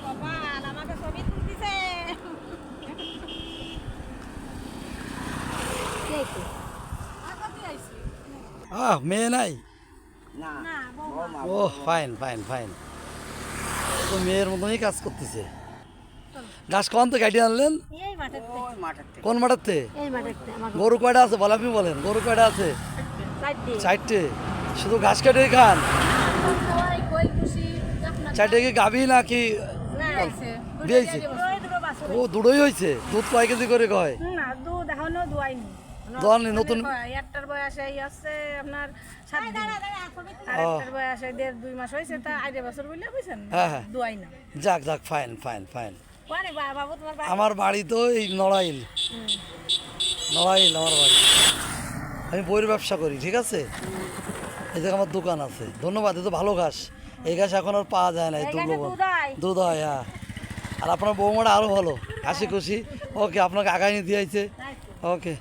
কপাল আমাকে ছবি তুলতেছে। মেয়ে নাই। না না বৌমা, ও ফাইন ফাইন ফাইন, তো মেয়ের মতনই কাজ করতেছে। ঘাস কখন তো কাটিয়ে আনলেন? এই মাঠের ওই মাঠের থেকে। কোন মাঠের থেকে? এই মাঠের আমার গরু কয়টা আছে বলে আপনি বলেন, গরু কয়টা আছে? চারটে। চারটে। শুধু ঘাস কেটেই খান? কই কই খুশি আপনার চারটে কি গাভী নাকি না দিয়েছে? দুটো বাছুর। ও দুটোই হয়েছে। দুধ কয় কেজি করে কয়? না দুধ এখনো দুয়াইনি। দোয়াননি, নতুন? একটার বয়সে এই হচ্ছে আপনার 7 দিন। আর ও। একটার বয়সে 1.5-2 মাস হয়েছে, তা আইডে বছর বলে বুঝছেন হ্যাঁ, হ্যাঁ। দুয়াই না। যাক যাক, ফাইন ফাইন ফাইন। কোনে বাবু তোমার বাড়ি? আমার বাড়ি তো এই নড়াইল। নড়াইল আমার বাড়ি। আমি বইয়ের ব্যবসা করি, ঠিক আছে? এই জায়গায় আমার দোকান আছে। ধন্যবাদ। এ তো ভালো ঘাস, এই ঘাস এখন আর পাওয়া যায় না, এই এই গাছে দুর্লভ। দুধ হয়। দুধ হয়, হ্যাঁ। আর আপনার বৌমাটা আরও ভালো, হাসি খুশি। ওকে, আপনাকে আগায় নিয়ে দিয়েছে। ওকে।